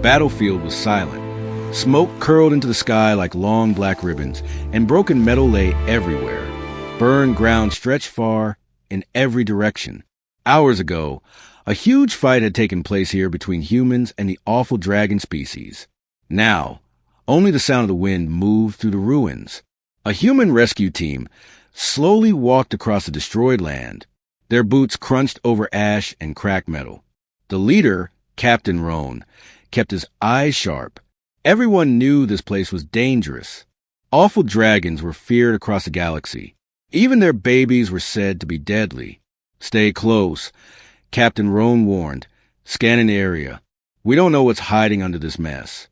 battlefield was silent. Smoke curled into the sky like long black ribbons, and broken metal lay everywhere. Burned ground stretched far in every direction. Hours ago, a huge fight had taken place here between humans and the awful dragon species. Now, only the sound of the wind moved through the ruins. A human rescue team slowly walked across the destroyed land. Their boots crunched over ash and cracked metal. The leader, Captain Roan, kept his eyes sharp. Everyone knew this place was dangerous. Awful dragons were feared across the galaxy. Even their babies were said to be deadly. Stay close, Captain Roan warned, scanning the area. We don't know what's hiding under this mess.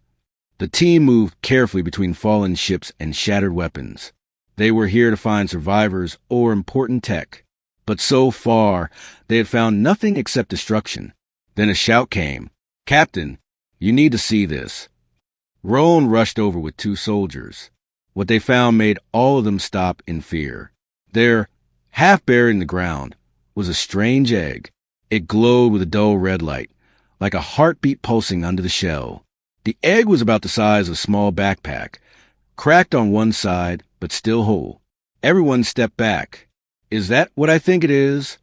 The team moved carefully between fallen ships and shattered weapons. They were here to find survivors or important tech. But so far, they had found nothing except destruction. Then a shout came. "Captain, you need to see this." Roan rushed over with 2 soldiers. What they found made all of them stop in fear. There, half buried in the ground, was a strange egg. It glowed with a dull red light, like a heartbeat pulsing under the shell. The egg was about the size of a small backpack, cracked on one side, but still whole. Everyone stepped back. "Is that what I think it is?"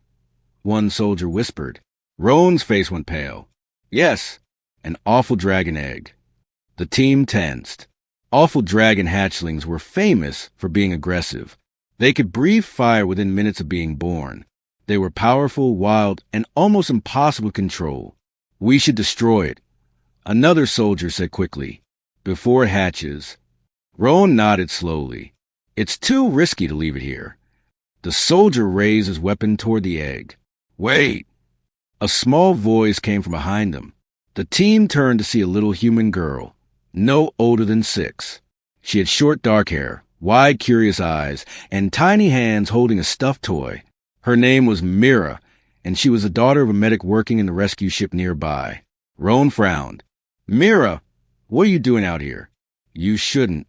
one soldier whispered. Roan's face went pale. "Yes, an awful dragon egg." The team tensed. Awful dragon hatchlings were famous for being aggressive. They could breathe fire within minutes of being born. They were powerful, wild, and almost impossible to control. "We should destroy it," another soldier said quickly, "before it hatches." Roan nodded slowly. "It's too risky to leave it here." The soldier raised his weapon toward the egg. "Wait!" A small voice came from behind them. The team turned to see a little human girl, no older than 6. She had short dark hair, wide curious eyes, and tiny hands holding a stuffed toy. Her name was Mira, and she was the daughter of a medic working in the rescue ship nearby. Roan frowned. "Mira, what are you doing out here?" "You shouldn't."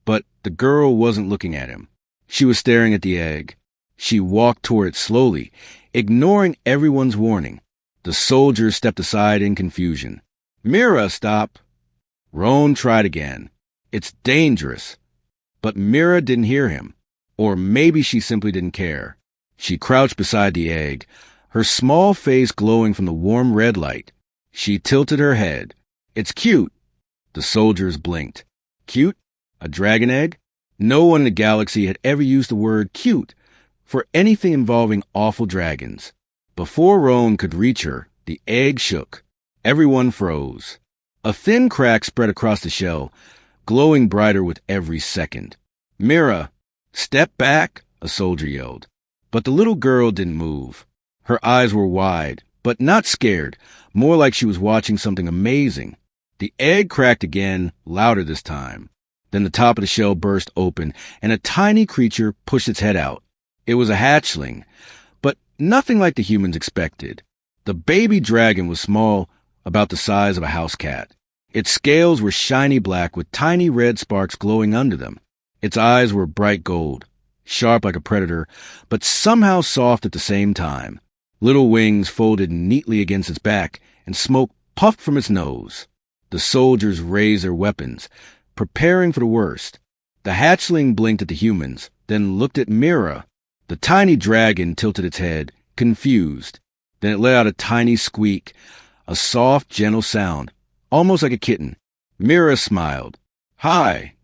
But the girl wasn't looking at him. She was staring at the egg. She walked toward it slowly, ignoring everyone's warning. The soldiers stepped aside in confusion. "Mira, stop!" Roan tried again. "It's dangerous." But Mira didn't hear him. Or maybe she simply didn't care. She crouched beside the egg, her small face glowing from the warm red light. She tilted her head. "It's cute." The soldiers blinked. Cute? A dragon egg? No one in the galaxy had ever used the word cute for anything involving awful dragons. Before Roan could reach her, the egg shook. Everyone froze. A thin crack spread across the shell, glowing brighter with every second. "Mira, step back," a soldier yelled. But the little girl didn't move. Her eyes were wide, but not scared, more like she was watching something amazing. The egg cracked again, louder this time. Then the top of the shell burst open, and a tiny creature pushed its head out. It was a hatchling, but nothing like the humans expected. The baby dragon was small, about the size of a house cat. Its scales were shiny black with tiny red sparks glowing under them. Its eyes were bright gold, sharp like a predator, but somehow soft at the same time. Little wings folded neatly against its back, and smoke puffed from its nose. The soldiers raised their weapons, preparing for the worst. The hatchling blinked at the humans, then looked at Mira. The tiny dragon tilted its head, confused. Then it let out a tiny squeak, a soft, gentle sound, almost like a kitten. Mira smiled. "Hi."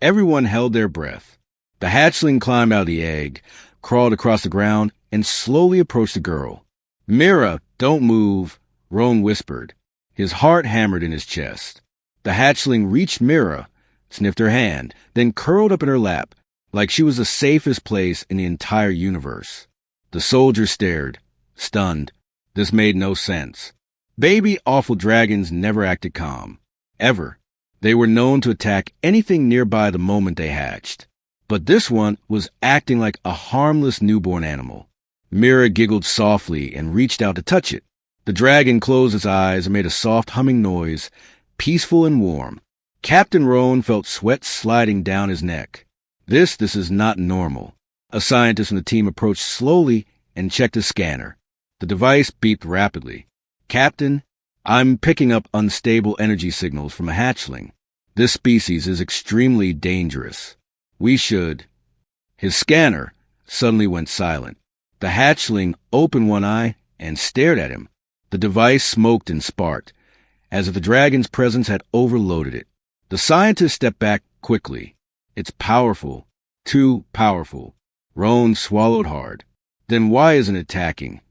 Everyone held their breath. The hatchling climbed out of the egg, crawled across the ground, and slowly approached the girl. "Mira, don't move," Roan whispered. His heart hammered in his chest. The hatchling reached Mira, sniffed her hand, then curled up in her lap, like she was the safest place in the entire universe. The soldier stared, stunned. This made no sense. Baby awful dragons never acted calm. Ever. They were known to attack anything nearby the moment they hatched. But this one was acting like a harmless newborn animal. Mira giggled softly and reached out to touch it. The dragon closed its eyes and made a soft humming noise, peaceful and warm. Captain Roan felt sweat sliding down his neck. This is not normal. A scientist from the team approached slowly and checked his scanner. The device beeped rapidly. "Captain, I'm picking up unstable energy signals from a hatchling. This species is extremely dangerous. We should... His scanner suddenly went silent. The hatchling opened one eye and stared at him. The device smoked and sparked, as if the dragon's presence had overloaded it. The scientist stepped back quickly. It's powerful. Too powerful. Roan swallowed hard. Then why isn't it attacking?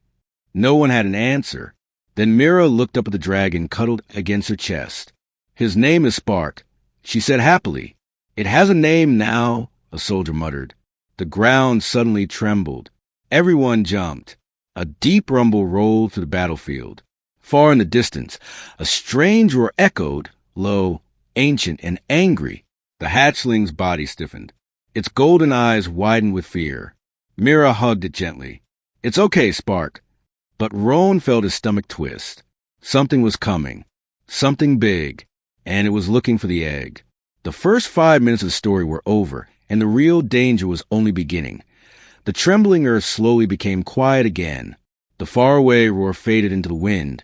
No one had an answer. Then Mira looked up at the dragon cuddled against her chest. His name is Spark, she said happily. It has a name now, a soldier muttered. The ground suddenly trembled. Everyone jumped. A deep rumble rolled through the battlefield. Far in the distance, a strange roar echoed, low, ancient, and angry. The hatchling's body stiffened. Its golden eyes widened with fear. Mira hugged it gently. It's okay, Spark. But Roan felt his stomach twist. Something was coming. Something big. And it was looking for the egg. The first 5 minutes of the story were over, and the real danger was only beginning. The trembling earth slowly became quiet again. The faraway roar faded into the wind,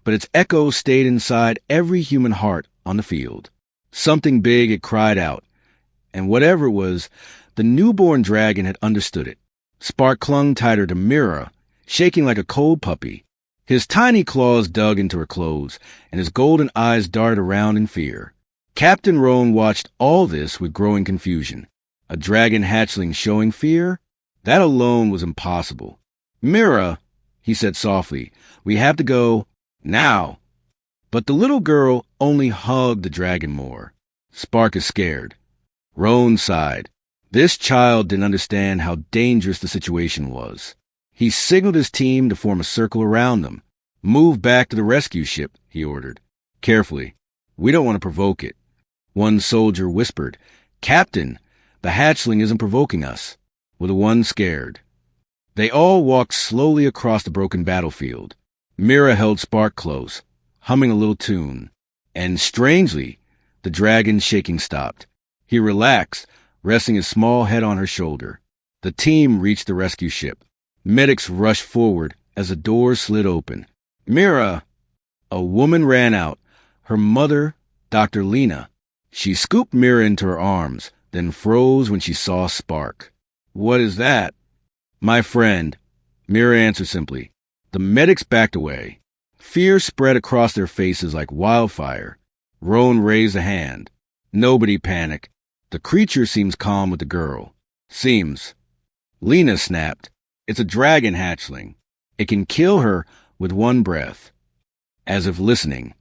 but its echo stayed inside every human heart on the field. Something big had cried out, and whatever it was, the newborn dragon had understood it. Spark clung tighter to Mira, shaking like a cold puppy. His tiny claws dug into her clothes, and his golden eyes darted around in fear. Captain Roan watched all this with growing confusion. A dragon hatchling showing fear? That alone was impossible. Mira, he said softly, we have to go now. But the little girl only hugged the dragon more. Spark is scared. Roan sighed. This child didn't understand how dangerous the situation was. He signaled his team to form a circle around them. Move back to the rescue ship, he ordered. Carefully. We don't want to provoke it. One soldier whispered, Captain, the hatchling isn't provoking us. With the one scared. They all walked slowly across the broken battlefield. Mira held Spark close, humming a little tune. And strangely, the dragon's shaking stopped. He relaxed, resting his small head on her shoulder. The team reached the rescue ship. Medics rushed forward as the doors slid open. Mira! A woman ran out. Her mother, Dr. Lena. She scooped Mira into her arms, then froze when she saw Spark. What is that? My friend, Mira answered simply. The medics backed away. Fear spread across their faces like wildfire. Roan raised a hand. Nobody panic. The creature seems calm with the girl. Seems. Lena snapped. It's a dragon hatchling. It can kill her with one breath. As if listening,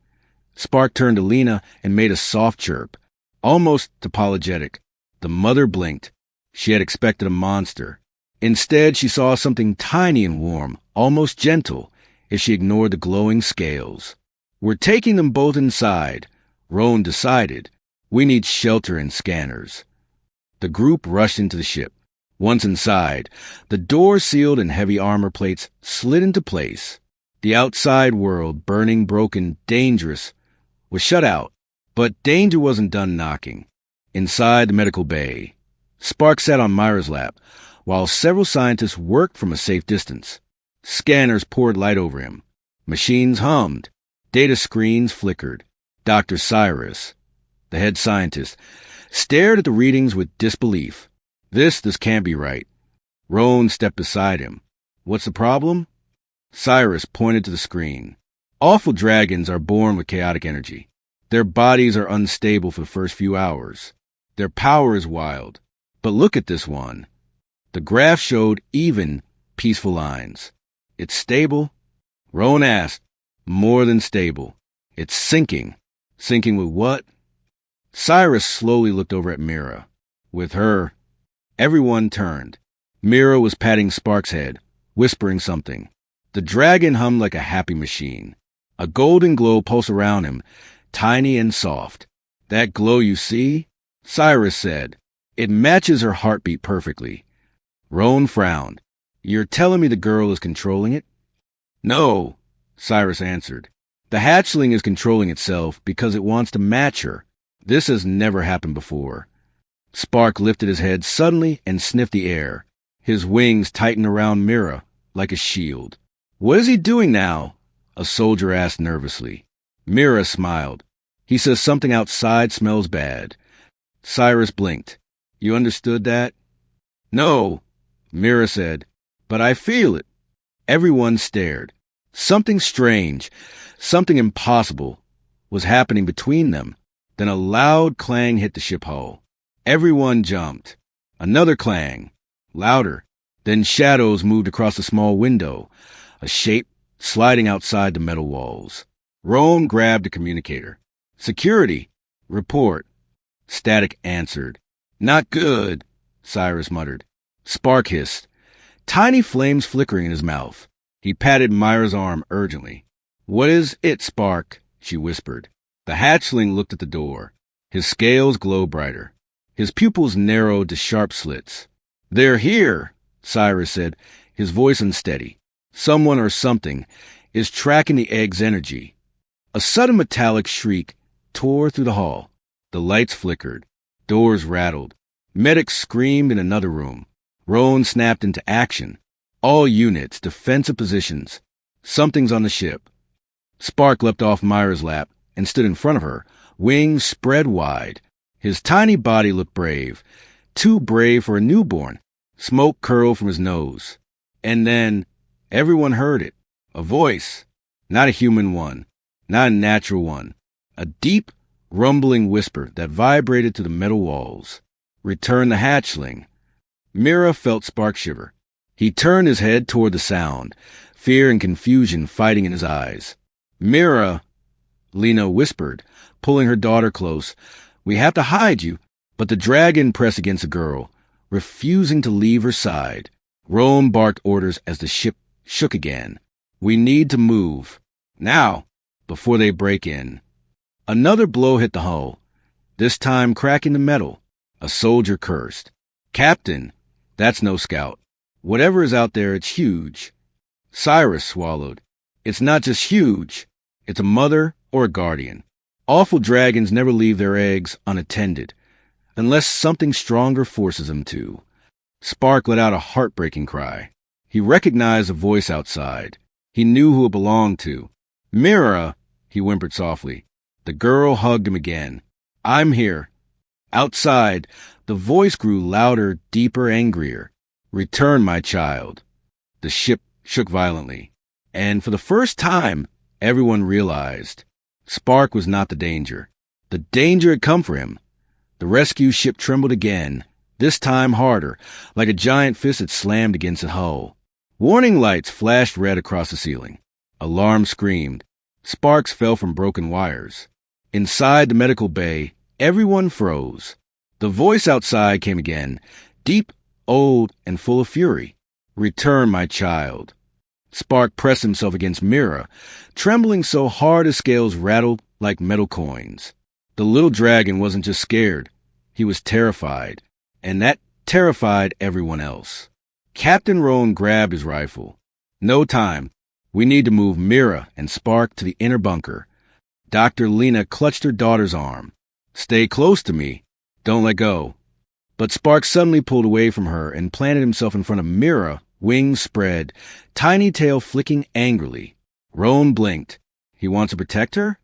Spark turned to Lena and made a soft chirp, almost apologetic. The mother blinked. She had expected a monster. Instead, she saw something tiny and warm, almost gentle, as she ignored the glowing scales. We're taking them both inside, Roan decided. We need shelter and scanners. The group rushed into the ship. Once inside, the door sealed and heavy armor plates slid into place. The outside world, burning, broken, dangerous, was shut out. But danger wasn't done knocking. Inside the medical bay, Spark sat on Myra's lap, while several scientists worked from a safe distance. Scanners poured light over him. Machines hummed. Data screens flickered. Dr. Cyrus, the head scientist, stared at the readings with disbelief. This can't be right. Roan stepped beside him. What's the problem? Cyrus pointed to the screen. Awful dragons are born with chaotic energy. Their bodies are unstable for the first few hours. Their power is wild. But look at this one. The graph showed even, peaceful lines. It's stable? Roan asked. More than stable. It's sinking. Sinking with what? Cyrus slowly looked over at Mira. With her. Everyone turned. Mira was patting Spark's head, whispering something. The dragon hummed like a happy machine. A golden glow pulsed around him, tiny and soft. That glow you see? Cyrus said. It matches her heartbeat perfectly. Roan frowned. You're telling me the girl is controlling it? No, Cyrus answered. The hatchling is controlling itself because it wants to match her. This has never happened before. Spark lifted his head suddenly and sniffed the air. His wings tightened around Mira like a shield. What is he doing now? A soldier asked nervously. Mira smiled. He says something outside smells bad. Cyrus blinked. You understood that? No, Mira said, but I feel it. Everyone stared. Something strange, something impossible, was happening between them. Then a loud clang hit the ship hull. Everyone jumped. Another clang, louder. Then shadows moved across a small window, a shape sliding outside the metal walls. Roan grabbed the communicator. Security, report. Static answered. Not good, Cyrus muttered. Spark hissed. Tiny flames flickering in his mouth. He patted Myra's arm urgently. What is it, Spark? She whispered. The hatchling looked at the door. His scales glowed brighter. His pupils narrowed to sharp slits. They're here, Cyrus said, his voice unsteady. Someone or something is tracking the egg's energy. A sudden metallic shriek tore through the hall. The lights flickered. Doors rattled. Medics screamed in another room. Roan snapped into action. All units, defensive positions. Something's on the ship. Spark leapt off Myra's lap and stood in front of her, wings spread wide. His tiny body looked brave, too brave for a newborn. Smoke curled from his nose. And then, everyone heard it. A voice. Not a human one. Not a natural one. A deep, rumbling whisper that vibrated to the metal walls. Return the hatchling. Mira felt Spark shiver. He turned his head toward the sound, fear and confusion fighting in his eyes. Mira, Lena whispered, pulling her daughter close. We have to hide you. But the dragon pressed against the girl, refusing to leave her side. Roan barked orders as the ship shook again. We need to move. Now, before they break in. Another blow hit the hull, this time cracking the metal. A soldier cursed. Captain, that's no scout. Whatever is out there, it's huge. Cyrus swallowed. It's not just huge. It's a mother or a guardian. Awful dragons never leave their eggs unattended, unless something stronger forces them to. Spark let out a heartbreaking cry. He recognized a voice outside. He knew who it belonged to. Mira, he whimpered softly. The girl hugged him again. I'm here. Outside, the voice grew louder, deeper, angrier. Return, my child. The ship shook violently. And for the first time, everyone realized Spark was not the danger. The danger had come for him. The rescue ship trembled again, this time harder, like a giant fist had slammed against the hull. Warning lights flashed red across the ceiling. Alarms screamed. Sparks fell from broken wires. Inside the medical bay, everyone froze. The voice outside came again, deep, old, and full of fury. Return, my child. Spark pressed himself against Mira, trembling so hard his scales rattled like metal coins. The little dragon wasn't just scared. He was terrified, and that terrified everyone else. Captain Roan grabbed his rifle. No time. We need to move Mira and Spark to the inner bunker. Dr. Lena clutched her daughter's arm. Stay close to me. Don't let go. But Spark suddenly pulled away from her and planted himself in front of Mira, wings spread, tiny tail flicking angrily. Roan blinked. He wants to protect her?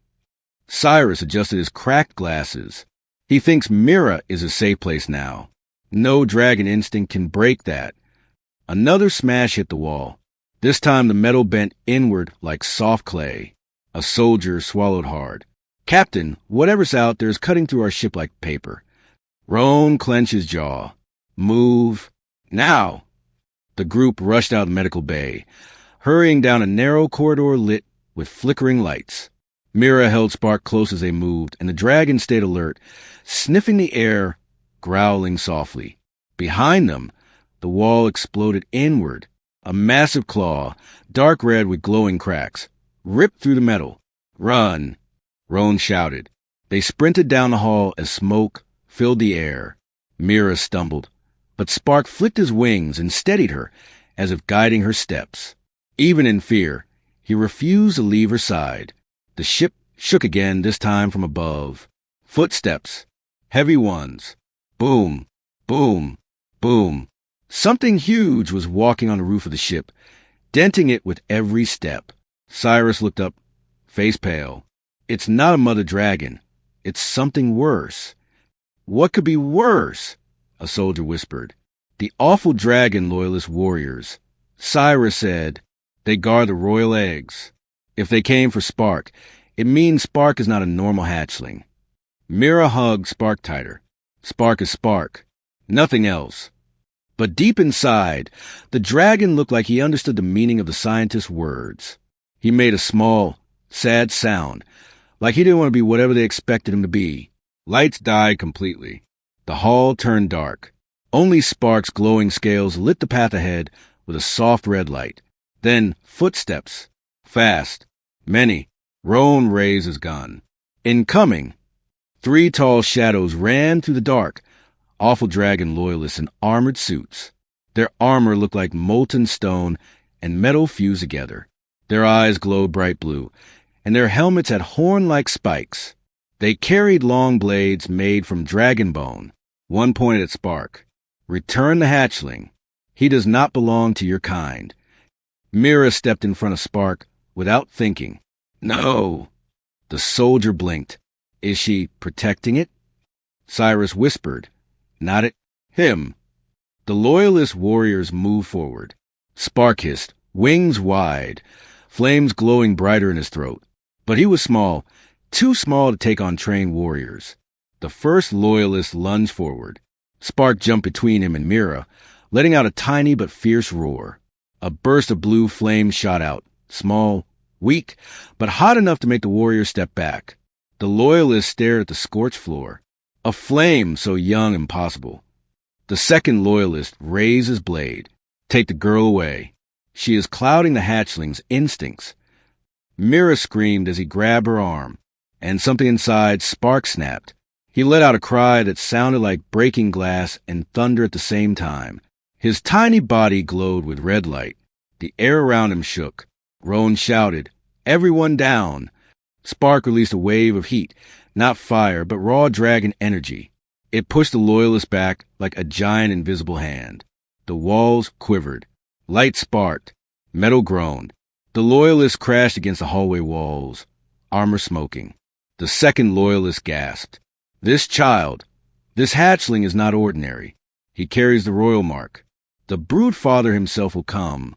Cyrus adjusted his cracked glasses. He thinks Mira is a safe place now. No dragon instinct can break that. Another smash hit the wall. This time the metal bent inward like soft clay. A soldier swallowed hard. Captain, whatever's out there is cutting through our ship like paper. Roan clenched his jaw. Move. Now. The group rushed out of the medical bay, hurrying down a narrow corridor lit with flickering lights. Mira held Spark close as they moved, and the dragon stayed alert, sniffing the air, growling softly. Behind them, the wall exploded inward. A massive claw, dark red with glowing cracks, ripped through the metal. Run! Roan shouted. They sprinted down the hall as smoke filled the air. Mira stumbled, but Spark flicked his wings and steadied her, as if guiding her steps. Even in fear, he refused to leave her side. The ship shook again, this time from above. Footsteps. Heavy ones. Boom, boom, boom. Something huge was walking on the roof of the ship, denting it with every step. Cyrus looked up, face pale. It's not a mother dragon. It's something worse. What could be worse? A soldier whispered. The awful dragon loyalist warriors. Cyrus said, they guard the royal eggs. If they came for Spark, it means Spark is not a normal hatchling. Mira hugged Spark tighter. Spark is Spark. Nothing else. But deep inside, the dragon looked like he understood the meaning of the scientist's words. He made a small, sad sound, like he didn't want to be whatever they expected him to be. Lights died completely. The hall turned dark. Only Spark's glowing scales lit the path ahead with a soft red light. Then footsteps. Fast. Many. Roan raised his gun. Incoming. 3 tall shadows ran through the dark, awful dragon loyalists in armored suits. Their armor looked like molten stone and metal fused together. Their eyes glowed bright blue, and their helmets had horn-like spikes. They carried long blades made from dragon bone. One pointed at Spark. Return the hatchling. He does not belong to your kind. Mira stepped in front of Spark without thinking. No. The soldier blinked. Is she protecting it? Cyrus whispered. Not at him. The loyalist warriors moved forward. Spark hissed, wings wide, flames glowing brighter in his throat. But he was small, too small to take on trained warriors. The first loyalist lunged forward. Spark jumped between him and Mira, letting out a tiny but fierce roar. A burst of blue flame shot out, small, weak, but hot enough to make the warrior step back. The loyalist stared at the scorched floor. A flame so young and possible. The second loyalist raised his blade. Take the girl away. She is clouding the hatchling's instincts. Mira screamed as he grabbed her arm, and something inside Spark snapped. He let out a cry that sounded like breaking glass and thunder at the same time. His tiny body glowed with red light. The air around him shook. Roan shouted, "Everyone down!" Spark released a wave of heat, not fire, but raw dragon energy. It pushed the loyalists back like a giant invisible hand. The walls quivered. Light sparked. Metal groaned. The loyalists crashed against the hallway walls, armor smoking. The second loyalist gasped. This child, this hatchling is not ordinary. He carries the royal mark. The brood father himself will come.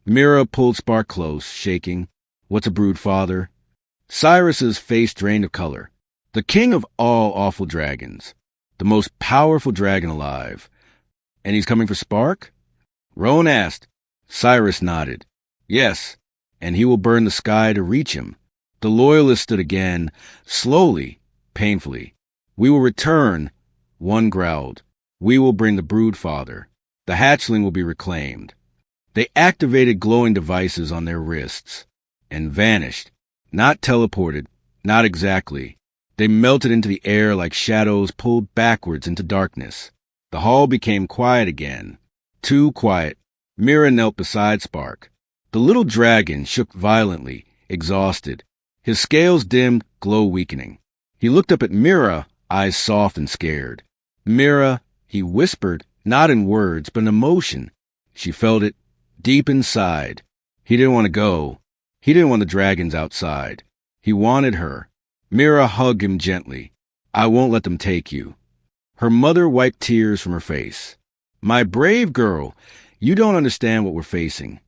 Mira pulled Spark close, shaking. What's a brood father? Cyrus's face drained of color. The king of all awful dragons. The most powerful dragon alive. And he's coming for Spark? Roan asked. Cyrus nodded. Yes, and he will burn the sky to reach him. The loyalist stood again, slowly, painfully. We will return, one growled. We will bring the brood father. The hatchling will be reclaimed. They activated glowing devices on their wrists and vanished. Not teleported, not exactly. They melted into the air like shadows pulled backwards into darkness. The hall became quiet again. Too quiet. Mira knelt beside Spark. The little dragon shook violently, exhausted. His scales dimmed, glow weakening. He looked up at Mira, eyes soft and scared. Mira, he whispered, not in words, but in emotion. She felt it deep inside. He didn't want to go. He didn't want the dragons outside. He wanted her. Mira hugged him gently. I won't let them take you. Her mother wiped tears from her face. My brave girl, you don't understand what we're facing.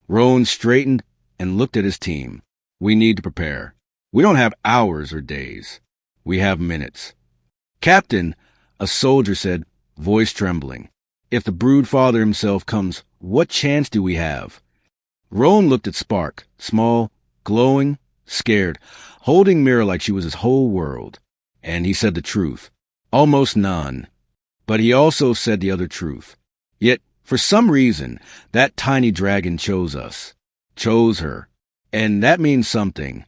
Roan straightened and looked at his team. We need to prepare. We don't have hours or days. We have minutes. Captain, a soldier said, voice trembling. If the brood father himself comes, what chance do we have? Roan looked at Spark, small, glowing, scared, holding Mira like she was his whole world. And he said the truth. Almost none. But he also said the other truth. Yet, for some reason, that tiny dragon chose us. Chose her. And that means something.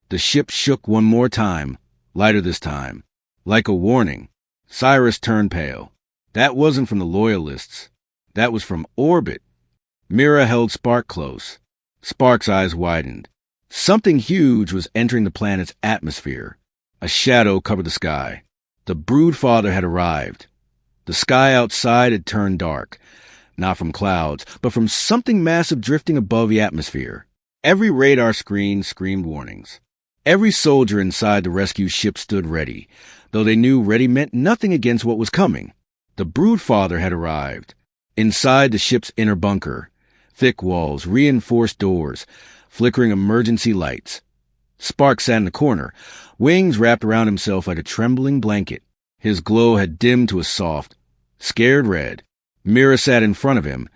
The ship shook one more time, lighter this time. Like a warning. Cyrus turned pale. That wasn't from the loyalists. That was from orbit. Mira held Spark close. Spark's eyes widened. Something huge was entering the planet's atmosphere. A shadow covered the sky. The brood father had arrived. The sky outside had turned dark, not from clouds, but from something massive drifting above the atmosphere. Every radar screen screamed warnings. Every soldier inside the rescue ship stood ready, though they knew ready meant nothing against what was coming. The Broodfather had arrived. Inside the ship's inner bunker, thick walls, reinforced doors, flickering emergency lights. Spark sat in the corner, wings wrapped around himself like a trembling blanket. His glow had dimmed to a soft, scared red. Mira sat in front of him,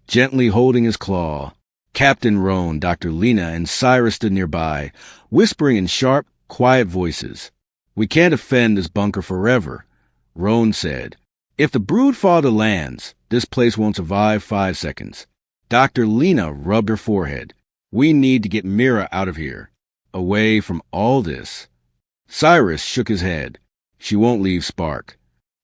gently holding his claw. Captain Roan, Dr. Lena, and Cyrus stood nearby, whispering in sharp, quiet voices. "We can't defend this bunker forever," Roan said. "If the Broodfather lands, this place won't survive 5 seconds." Dr. Lena rubbed her forehead. "We need to get Mira out of here, away from all this." Cyrus shook his head. "She won't leave Spark."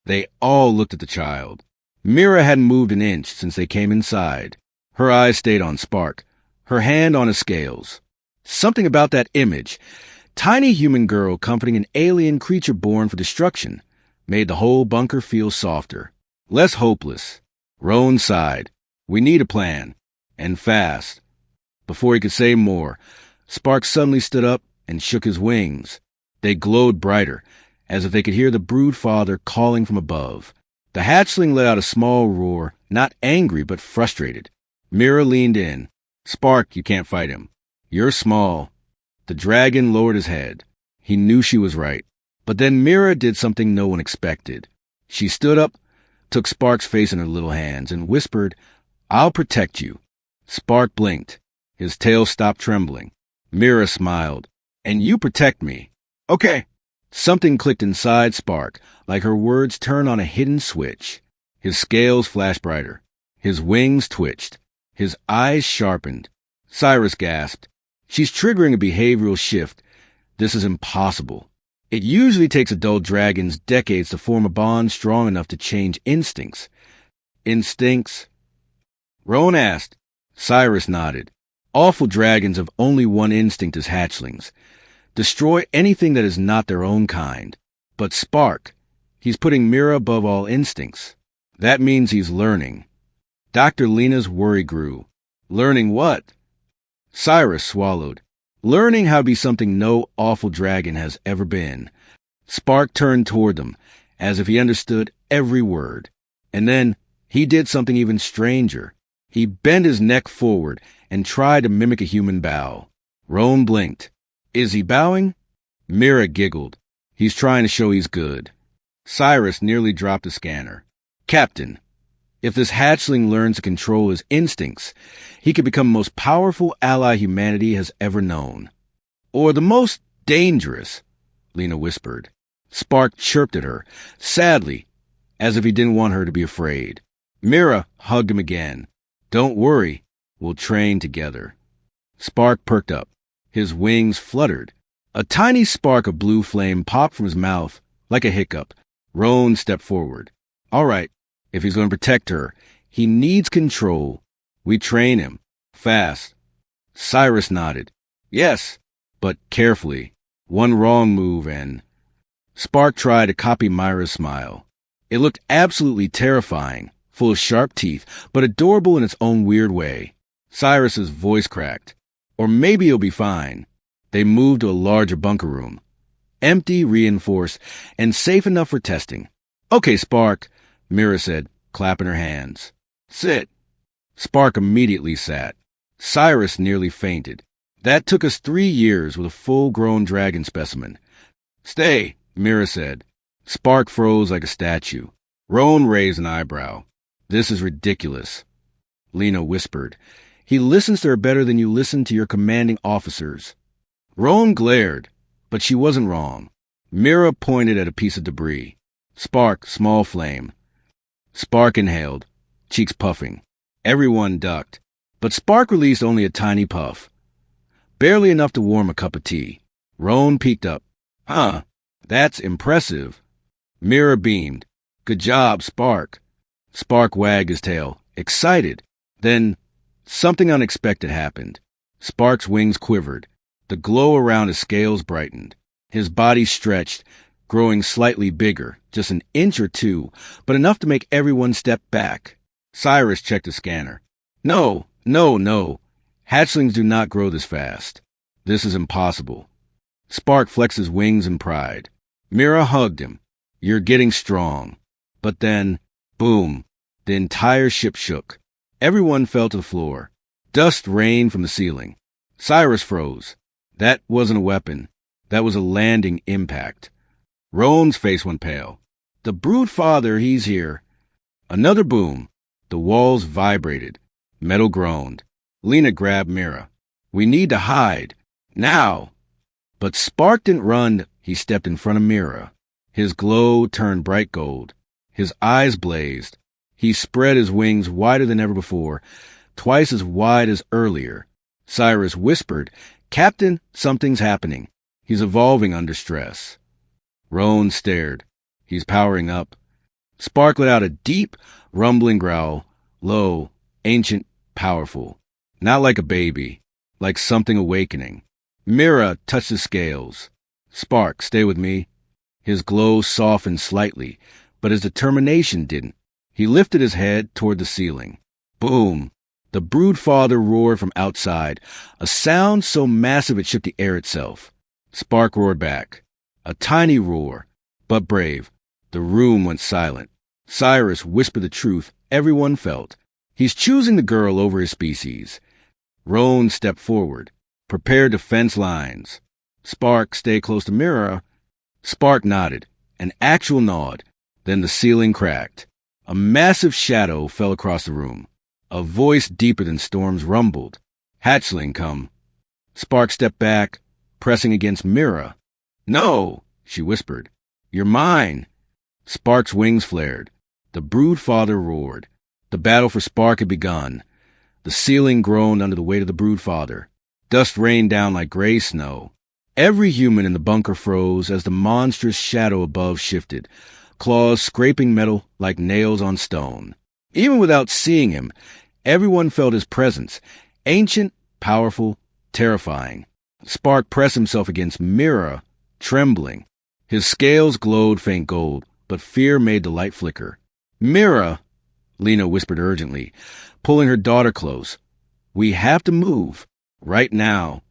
They all looked at the child. Mira hadn't moved an inch since they came inside. Her eyes stayed on Spark, her hand on his scales. Something about that image, tiny human girl comforting an alien creature born for destruction, made the whole bunker feel softer, less hopeless. Roan sighed. "We need a plan, and fast." Before he could say more, Spark suddenly stood up and shook his wings. They glowed brighter, as if they could hear the Broodfather calling from above. The hatchling let out a small roar, not angry but frustrated. Mira leaned in. "Spark, you can't fight him. You're small." The dragon lowered his head. He knew she was right. But then Mira did something no one expected. She stood up, took Spark's face in her little hands, and whispered, "I'll protect you." Spark blinked. His tail stopped trembling. Mira smiled. "And you protect me." "Okay." Something clicked inside Spark, like her words turned on a hidden switch. His scales flashed brighter. His wings twitched. His eyes sharpened. Cyrus gasped. "She's triggering a behavioral shift. This is impossible." It usually takes adult dragons decades to form a bond strong enough to change instincts. Instincts? Roan asked. Cyrus nodded. Awful dragons have only one instinct as hatchlings. Destroy anything that is not their own kind. But Spark, he's putting Mira above all instincts. That means he's learning. Dr. Lena's worry grew. Learning what? Cyrus swallowed. Learning how to be something no awful dragon has ever been. Spark turned toward them, as if he understood every word. And then he did something even stranger. He bent his neck forward and tried to mimic a human bow. Roan blinked. Is he bowing? Mira giggled. He's trying to show he's good. Cyrus nearly dropped the scanner. Captain, if this hatchling learns to control his instincts, he could become the most powerful ally humanity has ever known. Or the most dangerous, Lena whispered. Spark chirped at her, sadly, as if he didn't want her to be afraid. Mira hugged him again. Don't worry, we'll train together. Spark perked up. His wings fluttered. A tiny spark of blue flame popped from his mouth, like a hiccup. Roan stepped forward. All right, if he's going to protect her, he needs control. We train him. Fast. Cyrus nodded. Yes, but carefully. One wrong move and... Spark tried to copy Myra's smile. It looked absolutely terrifying, full of sharp teeth, but adorable in its own weird way. Cyrus's voice cracked. Or maybe he'll be fine. They moved to a larger bunker room. Empty, reinforced, and safe enough for testing. Okay, Spark, Mira said, clapping her hands. Sit. Spark immediately sat. Cyrus nearly fainted. That took us 3 years with a full-grown dragon specimen. Stay, Mira said. Spark froze like a statue. Roan raised an eyebrow. This is ridiculous. Lena whispered. He listens to her better than you listen to your commanding officers. Roan glared, but she wasn't wrong. Mira pointed at a piece of debris. Spark, small flame. Spark inhaled, cheeks puffing. Everyone ducked, but Spark released only a tiny puff. Barely enough to warm a cup of tea. Roan peeked up. Huh, that's impressive. Mira beamed. Good job, Spark. Spark wagged his tail, excited. Then something unexpected happened. Spark's wings quivered. The glow around his scales brightened. His body stretched, growing slightly bigger, just an inch or two, but enough to make everyone step back. Cyrus checked the scanner. No. Hatchlings do not grow this fast. This is impossible. Spark flexed his wings in pride. Mira hugged him. You're getting strong. But then, boom, the entire ship shook. Everyone fell to the floor. Dust rained from the ceiling. Cyrus froze. That wasn't a weapon. That was a landing impact. Roan's face went pale. The brood father, he's here. Another boom. The walls vibrated. Metal groaned. Lena grabbed Mira. We need to hide. Now. But Spark didn't run. He stepped in front of Mira. His glow turned bright gold. His eyes blazed. He spread his wings wider than ever before, twice as wide as earlier. Cyrus whispered, Captain, something's happening. He's evolving under stress. Roan stared. He's powering up. Spark let out a deep, rumbling growl, low, ancient, powerful. Not like a baby, like something awakening. Mira touched the scales. Spark, stay with me. His glow softened slightly, but his determination didn't. He lifted his head toward the ceiling. Boom! The brood father roared from outside, a sound so massive it shook the air itself. Spark roared back. A tiny roar, but brave. The room went silent. Cyrus whispered the truth everyone felt. He's choosing the girl over his species. Roan stepped forward. Prepare defense lines. Spark, stay close to Mira. Spark nodded. An actual nod. Then the ceiling cracked. A massive shadow fell across the room. A voice deeper than storms rumbled. Hatchling, come. Spark stepped back, pressing against Mira. No, she whispered. You're mine. Spark's wings flared. The brood father roared. The battle for Spark had begun. The ceiling groaned under the weight of the brood father. Dust rained down like gray snow. Every human in the bunker froze as the monstrous shadow above shifted, claws scraping metal like nails on stone. Even without seeing him, everyone felt his presence, ancient, powerful, terrifying. Spark pressed himself against Mira, trembling. His scales glowed faint gold, but fear made the light flicker. Mira, Lena whispered urgently, pulling her daughter close. We have to move, right now.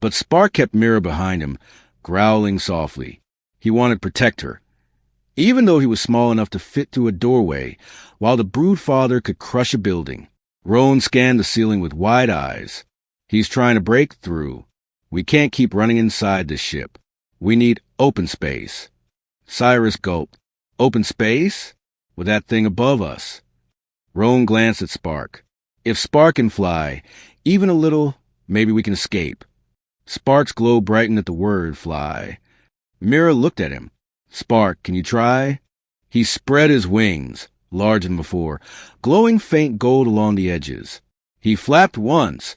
But Spark kept Mira behind him, growling softly. He wanted to protect her. Even though he was small enough to fit through a doorway, while the brood father could crush a building. Roan scanned the ceiling with wide eyes. He's trying to break through. We can't keep running inside this ship. We need open space. Cyrus gulped. Open space? With that thing above us. Roan glanced at Spark. If Spark can fly, even a little, maybe we can escape. Spark's glow brightened at the word fly. Mira looked at him. Spark, can you try? He spread his wings, larger than before, glowing faint gold along the edges. He flapped once,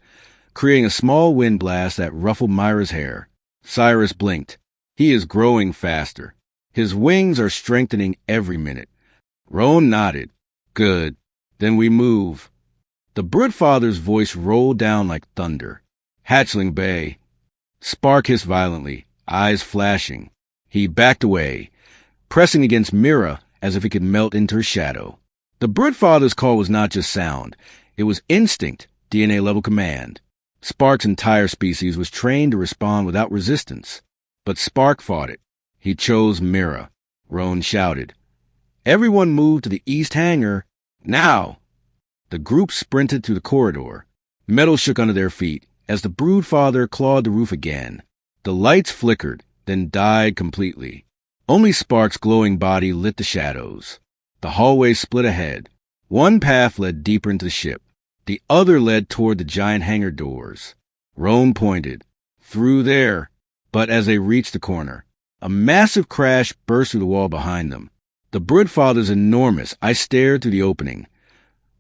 creating a small wind blast that ruffled Myra's hair. Cyrus blinked. He is growing faster. His wings are strengthening every minute. Roan nodded. Good. Then we move. The broodfather's voice rolled down like thunder. Hatchling Bay. Spark hissed violently, eyes flashing. He backed away, pressing against Mira as if he could melt into her shadow. The broodfather's call was not just sound. It was instinct, DNA-level command. Spark's entire species was trained to respond without resistance. But Spark fought it. He chose Mira. Roan shouted. Everyone moved to the east hangar. Now! The group sprinted through the corridor. Metal shook under their feet as the broodfather clawed the roof again. The lights flickered, then died completely. Only Spark's glowing body lit the shadows. The hallway split ahead. One path led deeper into the ship. The other led toward the giant hangar doors. Roan pointed. Through there. But as they reached the corner, a massive crash burst through the wall behind them. The broodfather's enormous. I stared through the opening.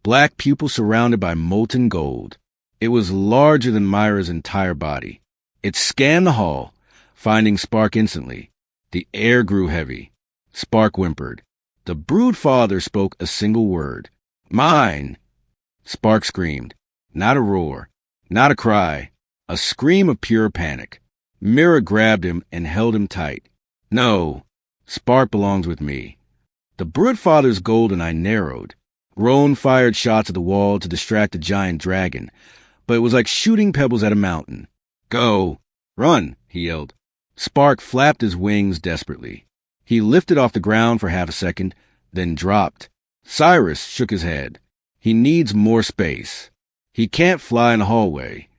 Black pupils surrounded by molten gold. It was larger than Myra's entire body. It scanned the hall, finding Spark instantly. The air grew heavy. Spark whimpered. The broodfather spoke a single word. Mine! Spark screamed. Not a roar. Not a cry. A scream of pure panic. Mira grabbed him and held him tight. No. Spark belongs with me. The broodfather's golden eye narrowed. Roan fired shots at the wall to distract the giant dragon, but it was like shooting pebbles at a mountain. Go! Run! He yelled. Spark flapped his wings desperately. He lifted off the ground for half a second, then dropped. Cyrus shook his head. He needs more space. He can't fly in the hallway.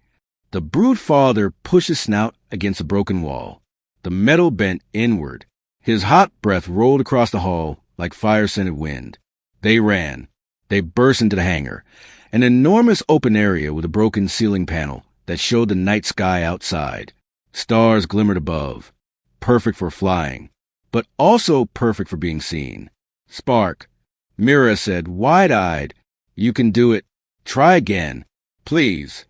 The brood father pushed his snout against a broken wall. The metal bent inward. His hot breath rolled across the hall like fire-scented wind. They ran. They burst into the hangar, an enormous open area with a broken ceiling panel that showed the night sky outside. Stars glimmered above, perfect for flying, but also perfect for being seen. Spark, Mira said, wide-eyed, "You can do it. Try again. Please."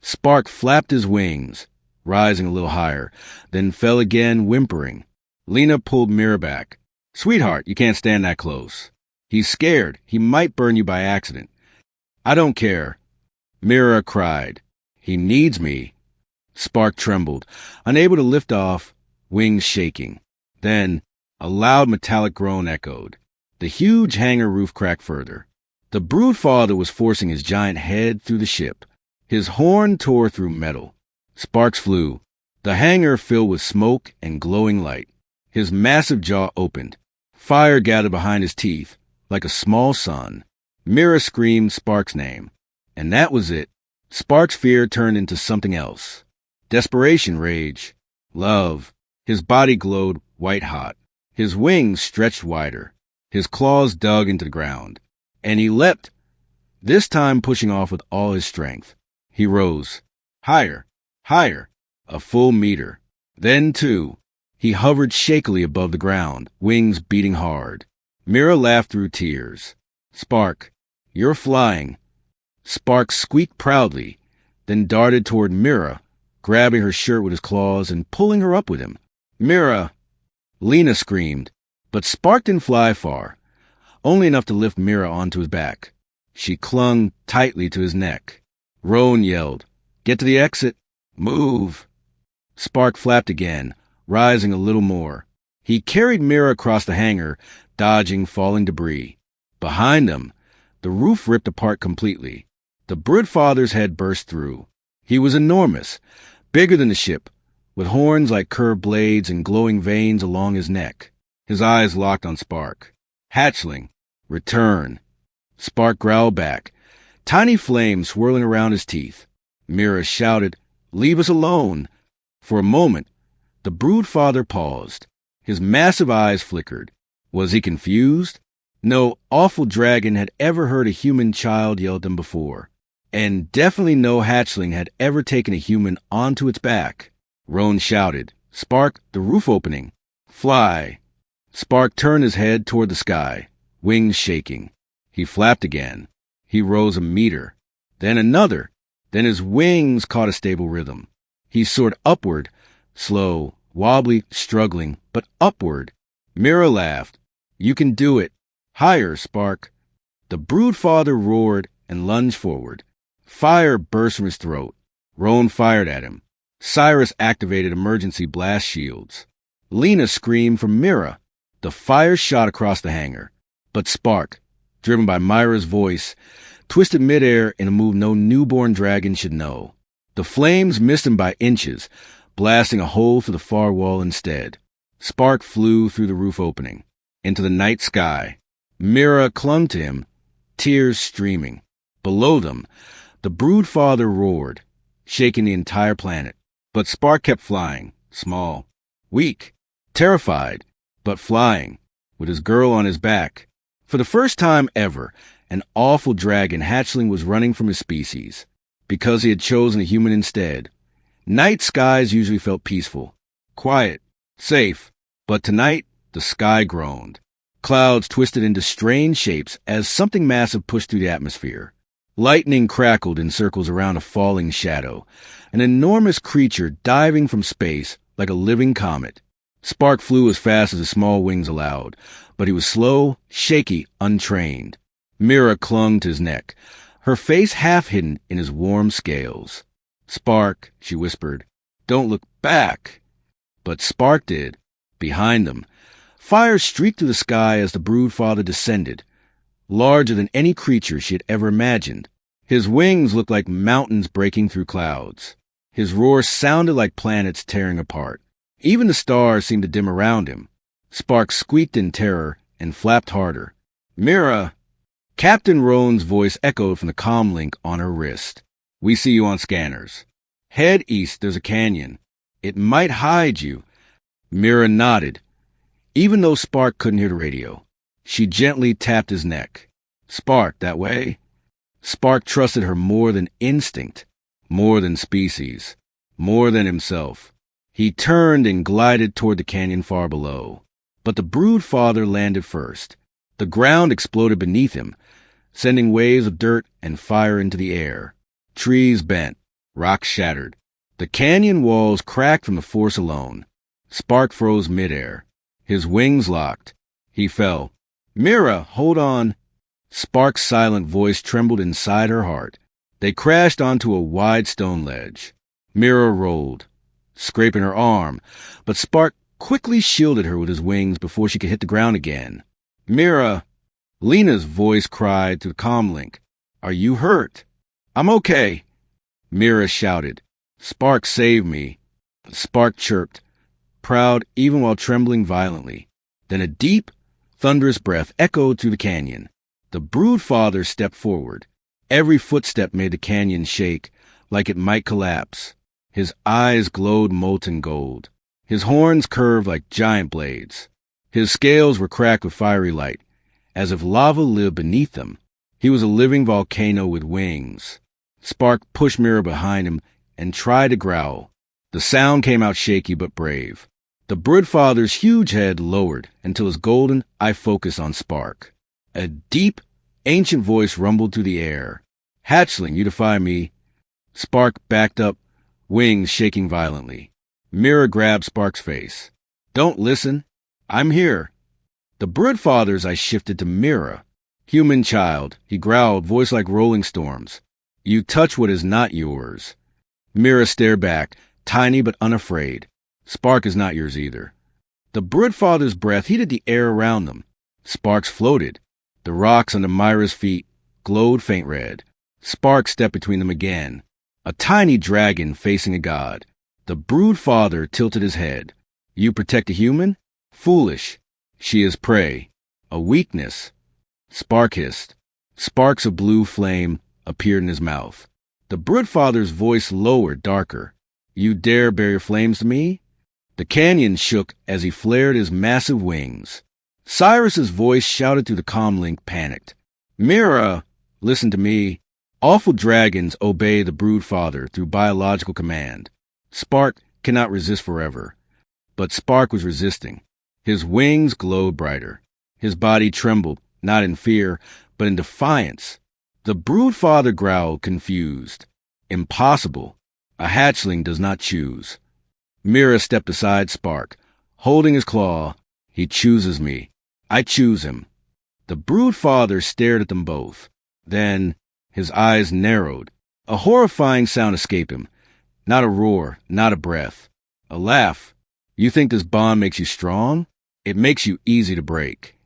Spark flapped his wings, rising a little higher, then fell again, whimpering. Lena pulled Mira back. "Sweetheart, you can't stand that close. He's scared. He might burn you by accident." "I don't care." Mira cried. "He needs me." Spark trembled, unable to lift off, wings shaking. Then a loud metallic groan echoed. The huge hangar roof cracked further. The broodfather was forcing his giant head through the ship. His horn tore through metal. Sparks flew. The hangar filled with smoke and glowing light. His massive jaw opened. Fire gathered behind his teeth, like a small sun. Mira screamed Spark's name. And that was it. Spark's fear turned into something else. Desperation, rage, love. His body glowed white-hot. His wings stretched wider. His claws dug into the ground. And he leapt, this time pushing off with all his strength. He rose. Higher, higher, a full meter. Then, two. He hovered shakily above the ground, wings beating hard. Mira laughed through tears. "Spark, you're flying." Spark squeaked proudly, then darted toward Mira, grabbing her shirt with his claws and pulling her up with him. "Mira!" Lena screamed, but Spark didn't fly far, only enough to lift Mira onto his back. She clung tightly to his neck. Roan yelled, "Get to the exit! Move!" Spark flapped again, rising a little more. He carried Mira across the hangar, dodging falling debris. Behind them, the roof ripped apart completely. The broodfather's head burst through. He was enormous, bigger than the ship, with horns like curved blades and glowing veins along his neck. His eyes locked on Spark. "Hatchling, return." Spark growled back, tiny flames swirling around his teeth. Mira shouted, "Leave us alone." For a moment, the broodfather paused. His massive eyes flickered. Was he confused? No awful dragon had ever heard a human child yell at them before. And definitely no hatchling had ever taken a human onto its back. Roan shouted, "Spark, the roof opening. Fly." Spark turned his head toward the sky, wings shaking. He flapped again. He rose a meter, then another. Then his wings caught a stable rhythm. He soared upward, slow, wobbly, struggling, but upward. Mira laughed. "You can do it. Higher, Spark." The broodfather roared and lunged forward. Fire burst from his throat. Roan fired at him. Cyrus activated emergency blast shields. Lena screamed for Mira. The fire shot across the hangar. But Spark, driven by Myra's voice, twisted midair in a move no newborn dragon should know. The flames missed him by inches, blasting a hole through the far wall instead. Spark flew through the roof opening, into the night sky. Mira clung to him, tears streaming. Below them, the broodfather roared, shaking the entire planet. But Spark kept flying, small, weak, terrified, but flying, with his girl on his back. For the first time ever, an awful dragon hatchling was running from his species, because he had chosen a human instead. Night skies usually felt peaceful, quiet, safe, but tonight the sky groaned. Clouds twisted into strange shapes as something massive pushed through the atmosphere. Lightning crackled in circles around a falling shadow, an enormous creature diving from space like a living comet. Spark flew as fast as his small wings allowed, but he was slow, shaky, untrained. Mira clung to his neck, her face half hidden in his warm scales. "Spark," she whispered, "don't look back." But Spark did. Behind them, fire streaked through the sky as the broodfather descended, larger than any creature she had ever imagined. His wings looked like mountains breaking through clouds. His roar sounded like planets tearing apart. Even the stars seemed to dim around him. Spark squeaked in terror and flapped harder. Mira! Captain Roan's voice echoed from the comlink on her wrist. We see you on scanners. Head east, there's a canyon. It might hide you. Mira nodded. Even though Spark couldn't hear the radio, she gently tapped his neck. Spark, that way? Spark trusted her more than instinct, more than species, more than himself. He turned and glided toward the canyon far below. But the brood father landed first. The ground exploded beneath him, sending waves of dirt and fire into the air. Trees bent, rocks shattered. The canyon walls cracked from the force alone. Spark froze midair. His wings locked. He fell. Mira, hold on. Spark's silent voice trembled inside her heart. They crashed onto a wide stone ledge. Mira rolled, scraping her arm, but Spark quickly shielded her with his wings before she could hit the ground again. Mira! Lena's voice cried through the comlink. Are you hurt? I'm okay. Mira shouted. Spark saved me. Spark chirped, proud even while trembling violently. Then a deep, thunderous breath echoed through the canyon. The brood father stepped forward. Every footstep made the canyon shake, like it might collapse. His eyes glowed molten gold. His horns curved like giant blades. His scales were cracked with fiery light, as if lava lived beneath them. He was a living volcano with wings. Spark pushed Mira behind him and tried to growl. The sound came out shaky but brave. The broodfather's huge head lowered until his golden eye focused on Spark. A deep, ancient voice rumbled through the air. Hatchling, you defy me. Spark backed up, wings shaking violently. Mira grabbed Spark's face. Don't listen. I'm here. The broodfather's eye shifted to Mira. Human child, he growled, voice like rolling storms. You touch what is not yours. Mira stared back, tiny but unafraid. Spark is not yours either. The broodfather's breath heated the air around them. Sparks floated. The rocks under Myra's feet glowed faint red. Spark stepped between them again. A tiny dragon facing a god. The broodfather tilted his head. You protect a human? Foolish. She is prey. A weakness. Spark hissed. Sparks of blue flame appeared in his mouth. The broodfather's voice lowered, darker. You dare bear your flames to me? The canyon shook as he flared his massive wings. Cyrus's voice shouted through the comlink, panicked. Mira, listen to me. Awful dragons obey the broodfather through biological command. Spark cannot resist forever. But Spark was resisting. His wings glowed brighter. His body trembled, not in fear, but in defiance. The broodfather growled, confused. Impossible. A hatchling does not choose. Mira stepped beside Spark. Holding his claw, he chooses me. I choose him. The broodfather stared at them both. Then his eyes narrowed. A horrifying sound escaped him. Not a roar, not a breath. A laugh. You think this bond makes you strong? It makes you easy to break.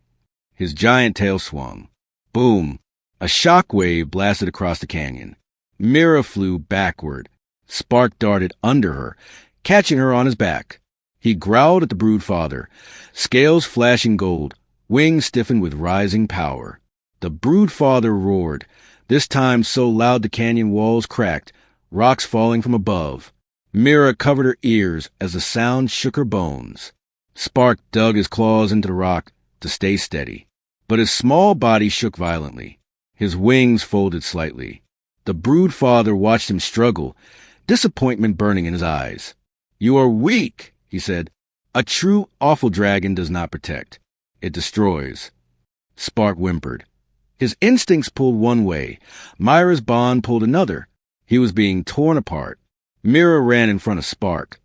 His giant tail swung. Boom. A shock wave blasted across the canyon. Mira flew backward. Spark darted under her, catching her on his back. He growled at the broodfather, scales flashing gold, wings stiffened with rising power. The broodfather roared, this time so loud the canyon walls cracked, rocks falling from above. Mira covered her ears as the sound shook her bones. Spark dug his claws into the rock to stay steady, but his small body shook violently. His wings folded slightly. The broodfather watched him struggle, disappointment burning in his eyes. You are weak, he said. A true awful dragon does not protect. It destroys. Spark whimpered. His instincts pulled one way. Myra's bond pulled another. He was being torn apart. Mira ran in front of Spark,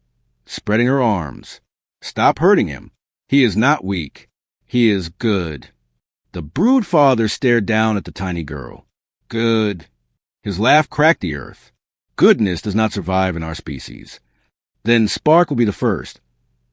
spreading her arms. Stop hurting him. He is not weak. He is good. The broodfather stared down at the tiny girl. Good. His laugh cracked the earth. Goodness does not survive in our species. Then Spark will be the first,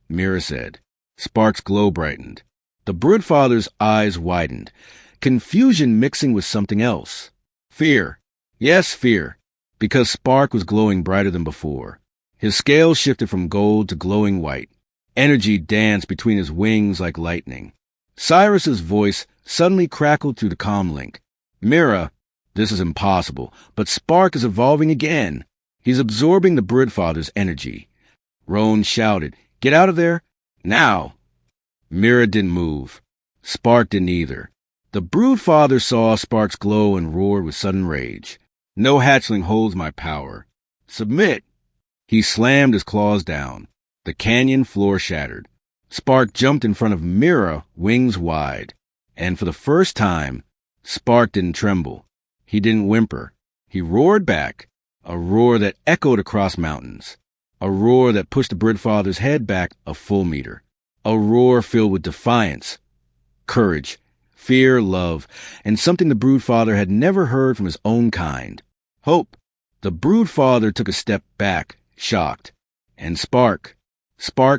Mira said. Spark's glow brightened. The broodfather's eyes widened, confusion mixing with something else. Fear. Yes, fear. Because Spark was glowing brighter than before. His scales shifted from gold to glowing white. Energy danced between his wings like lightning. Cyrus's voice suddenly crackled through the comm link. Mira, this is impossible, but Spark is evolving again. He's absorbing the Broodfather's energy. Roan shouted, "Get out of there! Now!" Mira didn't move. Spark didn't either. The Broodfather saw Spark's glow and roared with sudden rage. "No hatchling holds my power. Submit!" He slammed his claws down. The canyon floor shattered. Spark jumped in front of Mira, wings wide. And for the first time, Spark didn't tremble. He didn't whimper. He roared back, a roar that echoed across mountains. A roar that pushed the Broodfather's head back a full meter. A roar filled with defiance, courage, fear, love, and something the Broodfather had never heard from his own kind. Hope. The Broodfather took a step back, shocked. And Spark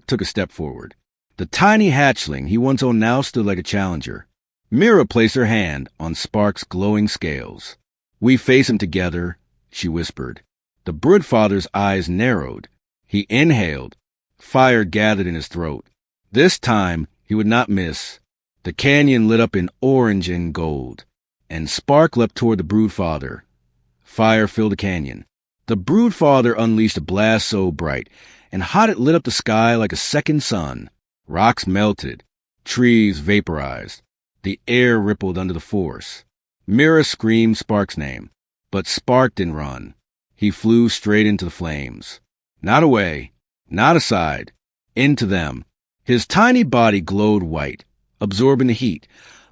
took a step forward. The tiny hatchling he once owned now stood like a challenger. Mira placed her hand on Spark's glowing scales. "We face him together," she whispered. The Broodfather's eyes narrowed. He inhaled. Fire gathered in his throat. This time, he would not miss. The canyon lit up in orange and gold, and Spark leapt toward the Broodfather. Fire filled the canyon. The Broodfather unleashed a blast so bright and hot it lit up the sky like a second sun. Rocks melted. Trees vaporized. The air rippled under the force. Mira screamed Spark's name, but Spark didn't run. He flew straight into the flames. Not away, not aside, into them. His tiny body glowed white, absorbing the heat,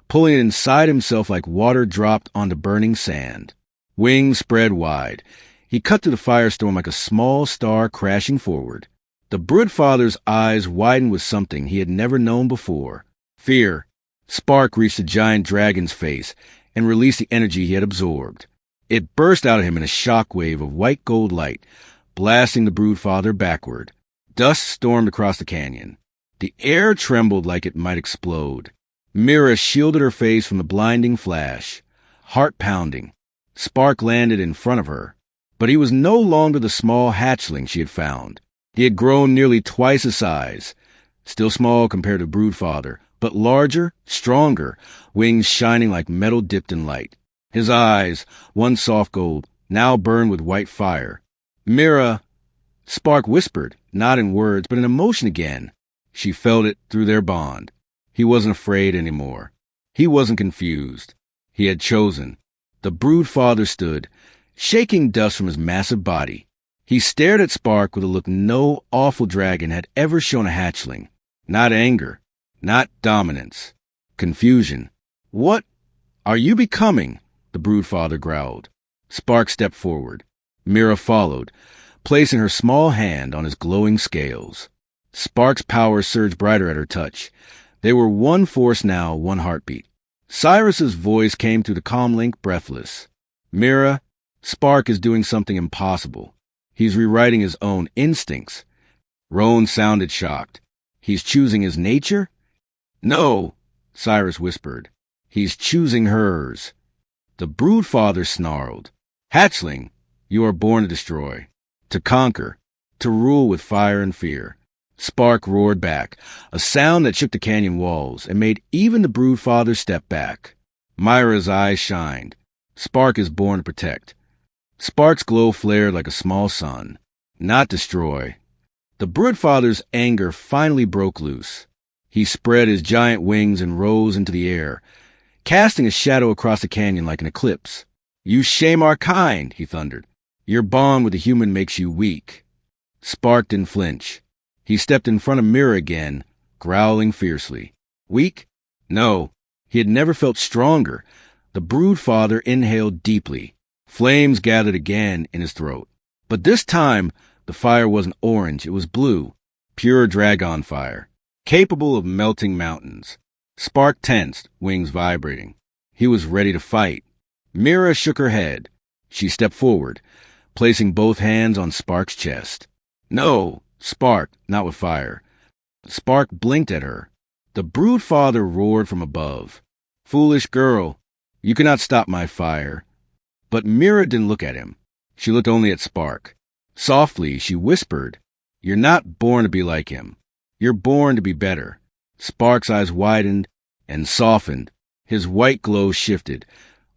pulling it inside himself like water dropped onto burning sand. Wings spread wide. He cut through the firestorm like a small star crashing forward. The Broodfather's eyes widened with something he had never known before. Fear. Spark reached the giant dragon's face and released the energy he had absorbed. It burst out of him in a shockwave of white gold light, blasting the Broodfather backward. Dust stormed across the canyon. The air trembled like it might explode. Mira shielded her face from the blinding flash. Heart pounding. Spark landed in front of her. But he was no longer the small hatchling she had found. He had grown nearly twice his size. Still small compared to Broodfather, but larger, stronger, wings shining like metal dipped in light. His eyes, once soft gold, now burned with white fire. "Mira," Spark whispered, not in words, but in emotion again. She felt it through their bond. He wasn't afraid anymore. He wasn't confused. He had chosen. The Broodfather stood, shaking dust from his massive body. He stared at Spark with a look no awful dragon had ever shown a hatchling. Not anger. Not dominance. Confusion. "What are you becoming?" the Broodfather growled. Spark stepped forward. Mira followed, placing her small hand on his glowing scales. Spark's power surged brighter at her touch. They were one force now, one heartbeat. Cyrus's voice came through the comm link, breathless. "Mira, Spark is doing something impossible. He's rewriting his own instincts." Roan sounded shocked. "He's choosing his nature?" "No," Cyrus whispered. "He's choosing hers." The Broodfather snarled. "Hatchling, you are born to destroy, to conquer, to rule with fire and fear." Spark roared back, a sound that shook the canyon walls and made even the Broodfather step back. Myra's eyes shined. Spark is born to protect. Spark's glow flared like a small sun. Not destroy. The Broodfather's anger finally broke loose. He spread his giant wings and rose into the air, casting a shadow across the canyon like an eclipse. "You shame our kind," he thundered. "Your bond with the human makes you weak." Spark didn't flinch. He stepped in front of Mira again, growling fiercely. Weak? No. He had never felt stronger. The Broodfather inhaled deeply. Flames gathered again in his throat. But this time, the fire wasn't orange, it was blue. Pure dragon fire, capable of melting mountains. Spark tensed, wings vibrating. He was ready to fight. Mira shook her head. She stepped forward, placing both hands on Spark's chest. "No, Spark, not with fire." Spark blinked at her. The Broodfather roared from above. "Foolish girl, you cannot stop my fire." But Mira didn't look at him. She looked only at Spark. Softly, she whispered, "You're not born to be like him. You're born to be better. Spark's eyes widened and softened. His white glow shifted.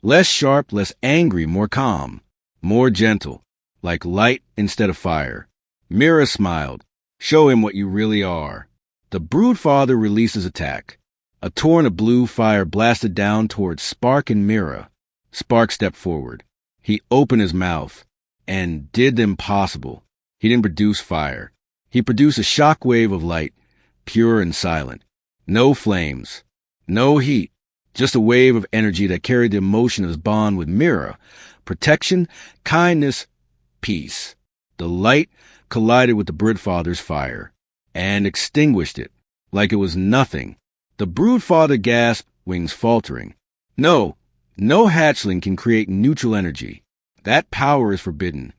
Less sharp, less angry, more calm. More gentle, like light instead of fire. Mira smiled. Show him what you really are. The Broodfather released his attack. A torrent of blue fire blasted down towards Spark and Mira. Spark stepped forward. He opened his mouth and did the impossible. He didn't produce fire. He produced a shock wave of light, pure and silent. No flames, no heat, just a wave of energy that carried the emotion of his bond with Mira. Protection, kindness, peace. The light collided with the Broodfather's fire and extinguished it like it was nothing. The Broodfather gasped, wings faltering. No hatchling can create neutral energy. That power is forbidden.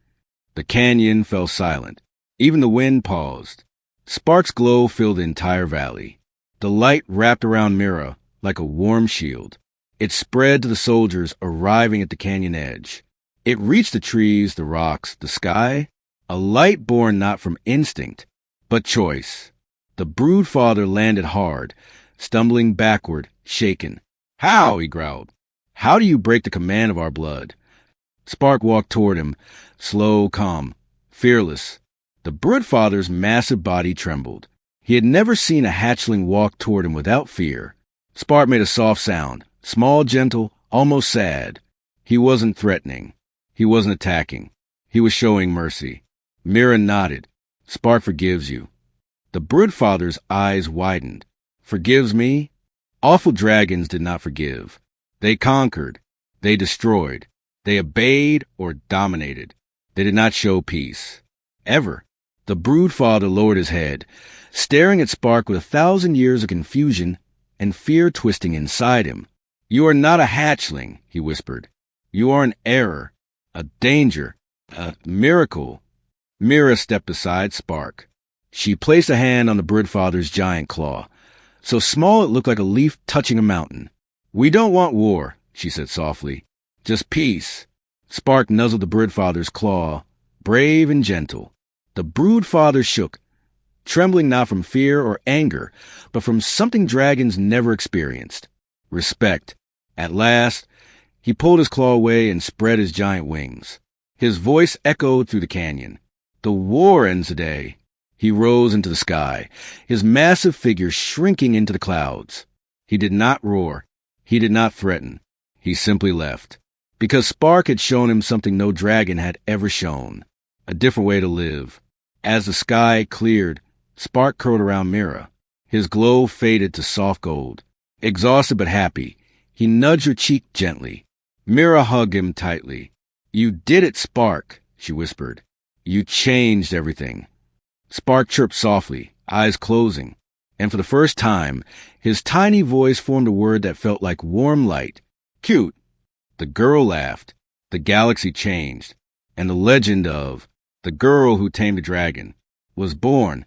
The canyon fell silent. Even the wind paused. Spark's glow filled the entire valley. The light wrapped around Mira like a warm shield. It spread to the soldiers arriving at the canyon edge. It reached the trees, the rocks, the sky. A light born not from instinct, but choice. The Broodfather landed hard, stumbling backward, shaken. How? He growled. How do you break the command of our blood? Spark walked toward him, slow, calm, fearless. The Broodfather's massive body trembled. He had never seen a hatchling walk toward him without fear. Spark made a soft sound, small, gentle, almost sad. He wasn't threatening. He wasn't attacking. He was showing mercy. Mira nodded. Spark forgives you. The Broodfather's eyes widened. Forgives me? Awful dragons did not forgive. They conquered. They destroyed. They obeyed or dominated. They did not show peace. Ever. The Broodfather lowered his head, staring at Spark with 1,000 years of confusion and fear twisting inside him. You are not a hatchling, he whispered. You are an error, a danger, a miracle. Mira stepped beside Spark. She placed a hand on the Broodfather's giant claw, so small it looked like a leaf touching a mountain. We don't want war, she said softly. Just peace. Spark nuzzled the Broodfather's claw, brave and gentle. The Broodfather shook, trembling not from fear or anger, but from something dragons never experienced. Respect. At last, he pulled his claw away and spread his giant wings. His voice echoed through the canyon. The war ends today. He rose into the sky, his massive figure shrinking into the clouds. He did not roar. He did not threaten. He simply left. Because Spark had shown him something no dragon had ever shown. A different way to live. As the sky cleared, Spark curled around Mira. His glow faded to soft gold. Exhausted but happy, he nudged her cheek gently. Mira hugged him tightly. You did it, Spark, she whispered. You changed everything. Spark chirped softly, eyes closing, and for the first time, his tiny voice formed a word that felt like warm light. Cute. The girl laughed. The galaxy changed, and the legend of the girl who tamed the dragon was born.